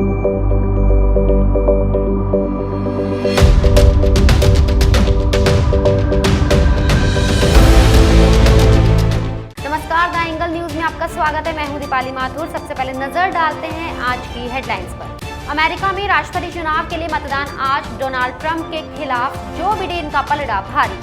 नमस्कार, the angle news में आपका स्वागत है। मैं हूं दीपाली माथुर। सबसे पहले नजर डालते हैं आज की हेडलाइंस पर। अमेरिका में राष्ट्रपति चुनाव के लिए मतदान आज। डोनाल्ड ट्रंप के खिलाफ जो बिडेन का पलड़ा भारी।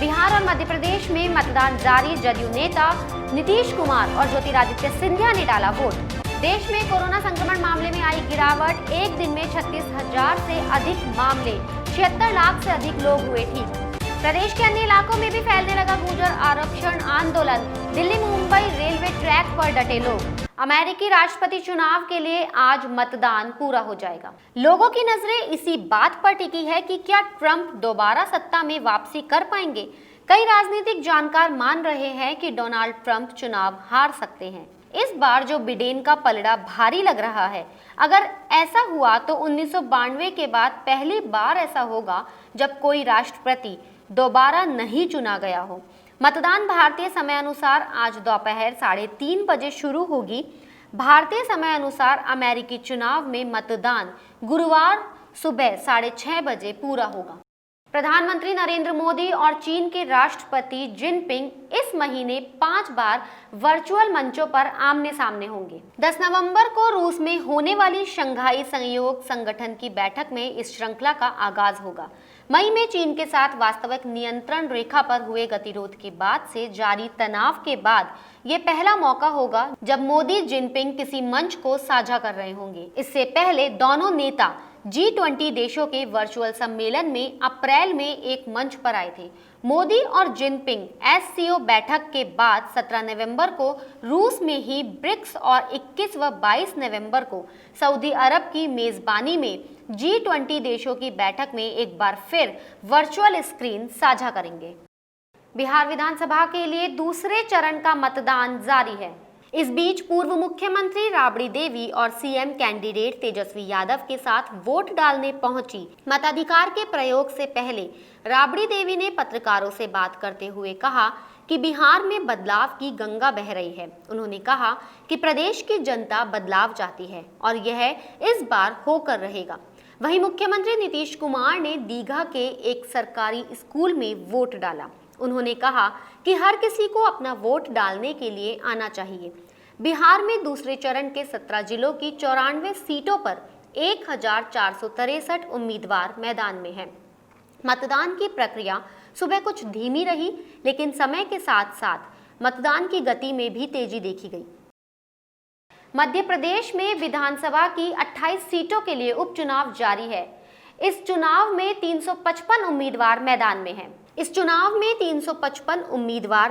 बिहार और मध्य प्रदेश में मतदान जारी। जदयू नेता नीतीश कुमार और ज्योतिरादित्य सिंधिया ने डाला वोट। देश में कोरोना संक्रमण मामले में आई गिरावट। एक दिन में 36,000 से अधिक मामले, 76 लाख से अधिक लोग हुए ठीक। प्रदेश के अन्य इलाकों में भी फैलने लगा गुर्जर आरक्षण आंदोलन। दिल्ली मुंबई रेलवे ट्रैक पर डटे लोग। अमेरिकी राष्ट्रपति चुनाव के लिए आज मतदान पूरा हो जाएगा। लोगों की नजरें इसी बात पर टिकी है कि क्या ट्रंप दोबारा सत्ता में वापसी कर पाएंगे। कई राजनीतिक जानकार मान रहे हैं कि डोनाल्ड ट्रंप चुनाव हार सकते हैं। इस बार जो बिडेन का पलड़ा भारी लग रहा है। अगर ऐसा हुआ तो 1992 के बाद पहली बार ऐसा होगा जब कोई राष्ट्रपति दोबारा नहीं चुना गया हो। मतदान भारतीय समय अनुसार आज दोपहर 3:30 बजे शुरू होगी। भारतीय समय अनुसार अमेरिकी चुनाव में मतदान गुरुवार सुबह 6:30 बजे पूरा होगा। प्रधानमंत्री नरेंद्र मोदी और चीन के राष्ट्रपति जिनपिंग इस महीने 5 बार वर्चुअल मंचों पर आमने सामने होंगे। 10 नवंबर को रूस में होने वाली शंघाई सहयोग संगठन की बैठक में इस श्रृंखला का आगाज होगा। मई में चीन के साथ वास्तविक नियंत्रण रेखा पर हुए गतिरोध के बाद से जारी तनाव के बाद ये पहला मौका होगा जब मोदी जिनपिंग किसी मंच को साझा कर रहे होंगे। इससे पहले दोनों नेता G20 देशों के वर्चुअल सम्मेलन में अप्रैल में एक मंच पर आए थे। मोदी और जिनपिंग SCO बैठक के बाद 17 नवंबर को रूस में ही ब्रिक्स और 21 व 22 नवंबर को सऊदी अरब की मेजबानी में G20 देशों की बैठक में एक बार फिर वर्चुअल स्क्रीन साझा करेंगे। बिहार विधानसभा के लिए दूसरे चरण का मतदान जारी है। इस बीच पूर्व मुख्यमंत्री राबड़ी देवी और CM कैंडिडेट तेजस्वी यादव के साथ वोट डालने पहुंची। मताधिकार के प्रयोग से पहले राबड़ी देवी ने पत्रकारों से बात करते हुए कहा कि बिहार में बदलाव की गंगा बह रही है। उन्होंने कहा कि प्रदेश की जनता बदलाव चाहती है और यह इस बार होकर रहेगा। वहीं मुख्यमंत्री नीतीश कुमार ने दीघा के एक सरकारी स्कूल में वोट डाला। उन्होंने कहा कि हर किसी को अपना वोट डालने के लिए आना चाहिए। बिहार में दूसरे चरण के 17 जिलों की 94 सीटों पर 1463 उम्मीदवार मैदान में हैं। मतदान की प्रक्रिया सुबह कुछ धीमी रही, लेकिन समय के साथ साथ मतदान की गति में भी तेजी देखी गई। मध्य प्रदेश में विधानसभा की 28 सीटों के लिए उपचुनाव जारी है। इस चुनाव में 355 उम्मीदवार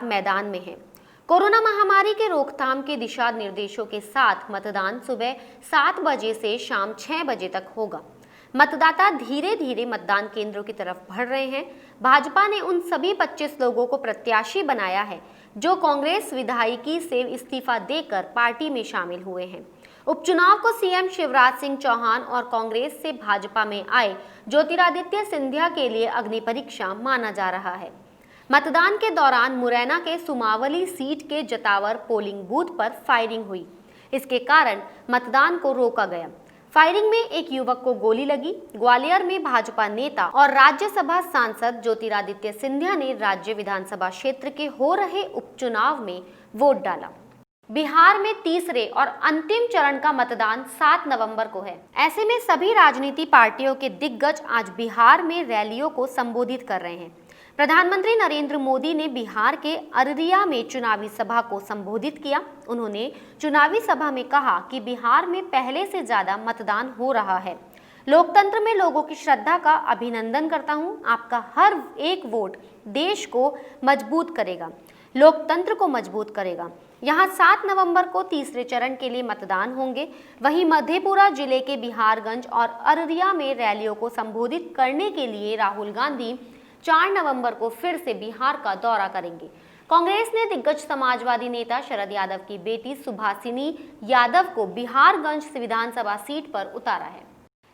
मैदान में हैं। कोरोना महामारी के रोकथाम के दिशा निर्देशों के साथ मतदान सुबह 7 बजे से शाम 6 बजे तक होगा। मतदाता धीरे धीरे मतदान केंद्रों की तरफ बढ़ रहे हैं। भाजपा ने उन सभी 25 लोगों को प्रत्याशी बनाया है जो कांग्रेस विधायिकी से इस्तीफा देकर पार्टी में शामिल हुए हैं। उपचुनाव को CM शिवराज सिंह चौहान और कांग्रेस से भाजपा में आए ज्योतिरादित्य सिंधिया के लिए अग्नि परीक्षा माना जा रहा है। मतदान के दौरान मुरैना के सुमावली सीट के जतावर पोलिंग बूथ पर फायरिंग हुई। इसके कारण मतदान को रोका गया। फायरिंग में एक युवक को गोली लगी। ग्वालियर में भाजपा नेता और राज्यसभा सांसद ज्योतिरादित्य सिंधिया ने राज्य विधानसभा क्षेत्र के हो रहे उपचुनाव में वोट डाला। बिहार में तीसरे और अंतिम चरण का मतदान 7 नवंबर को है। ऐसे में सभी राजनीतिक पार्टियों के दिग्गज आज बिहार में रैलियों को संबोधित कर रहे हैं। प्रधानमंत्री नरेंद्र मोदी ने बिहार के अररिया में चुनावी सभा को संबोधित किया। उन्होंने चुनावी सभा में कहा कि बिहार में पहले से ज्यादा मतदान हो रहा है। लोकतंत्र में लोगों की श्रद्धा का अभिनंदन करता हूं। आपका हर एक वोट देश को मजबूत करेगा, लोकतंत्र को मजबूत करेगा। यहाँ 7 नवंबर को तीसरे चरण के लिए मतदान होंगे। वहीं मधेपुरा जिले के बिहारगंज और अररिया में रैलियों को संबोधित करने के लिए राहुल गांधी 4 नवंबर को फिर से बिहार का दौरा करेंगे। कांग्रेस ने दिग्गज समाजवादी नेता शरद यादव की बेटी सुभाषिनी यादव को बिहारगंज विधानसभा सीट पर उतारा है।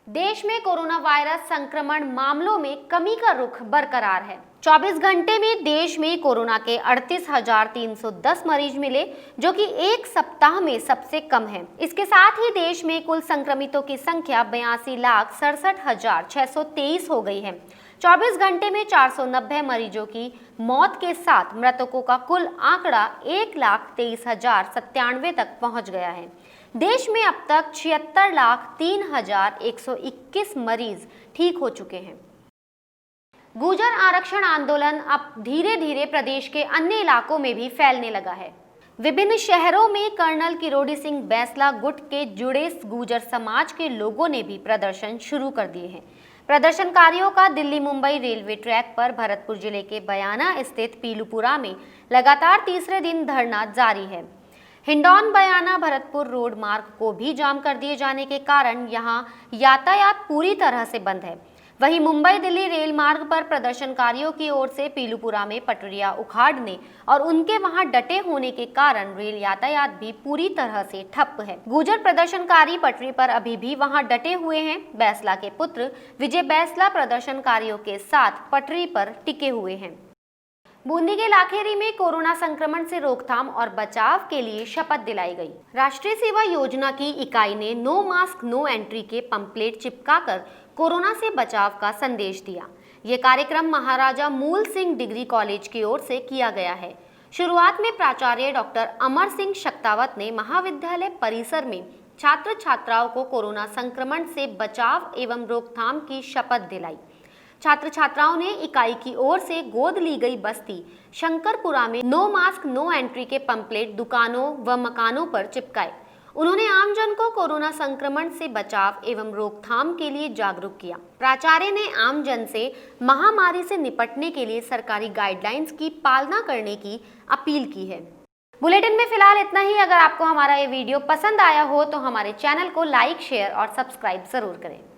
देश में कोरोना वायरस संक्रमण मामलों में कमी का रुख बरकरार है। 24 घंटे में देश में कोरोना के 38,310 मरीज मिले, जो कि एक सप्ताह में सबसे कम है। इसके साथ ही देश में कुल संक्रमितों की संख्या 82,67,623 हो गई है। 24 घंटे में 490 मरीजों की मौत के साथ मृतकों का कुल आंकड़ा 1,23,097 तक पहुंच गया है। देश में अब तक 76,03,121 मरीज ठीक हो चुके हैं। गुर्जर आरक्षण आंदोलन अब धीरे धीरे प्रदेश के अन्य इलाकों में भी फैलने लगा है। विभिन्न शहरों में कर्नल किरोड़ी सिंह बैंसला गुट के जुड़े गुर्जर समाज के लोगों ने भी प्रदर्शन शुरू कर दिए हैं। प्रदर्शनकारियों का दिल्ली मुंबई रेलवे ट्रैक पर भरतपुर जिले के बयाना स्थित पीलूपुरा में लगातार तीसरे दिन धरना जारी है। हिंडौन बयाना भरतपुर रोड मार्ग को भी जाम कर दिए जाने के कारण यहां यातायात पूरी तरह से बंद है। वहीं मुंबई दिल्ली रेल मार्ग पर प्रदर्शनकारियों की ओर से पीलूपुरा में पटरियां उखाड़ने और उनके वहां डटे होने के कारण रेल यातायात भी पूरी तरह से ठप है। गुर्जर प्रदर्शनकारी पटरी पर अभी भी वहां डटे हुए हैं। बैंसला के पुत्र विजय बैंसला प्रदर्शनकारियों के साथ पटरी पर टिके हुए हैं। बूंदी के लाखेरी में कोरोना संक्रमण से रोकथाम और बचाव के लिए शपथ दिलाई गई। राष्ट्रीय सेवा योजना की इकाई ने नो मास्क नो एंट्री के पंपलेट चिपकाकर कोरोना से बचाव का संदेश दिया। ये कार्यक्रम महाराजा मूल सिंह डिग्री कॉलेज की ओर से किया गया है। शुरुआत में प्राचार्य डॉक्टर अमर सिंह शक्तावत ने महाविद्यालय परिसर में छात्र छात्राओं को कोरोना संक्रमण से बचाव एवं रोकथाम की शपथ दिलाई। छात्र छात्राओं ने इकाई की ओर से गोद ली गई बस्ती शंकरपुरा में नो मास्क नो एंट्री के पंपलेट दुकानों व मकानों पर चिपकाए। उन्होंने आमजन को कोरोना संक्रमण से बचाव एवं रोकथाम के लिए जागरूक किया। प्राचार्य ने आमजन से महामारी से निपटने के लिए सरकारी गाइडलाइंस की पालना करने की अपील की है। बुलेटिन में फिलहाल इतना ही। अगर आपको हमारा ये वीडियो पसंद आया हो तो हमारे चैनल को लाइक, शेयर और सब्सक्राइब जरूर करें।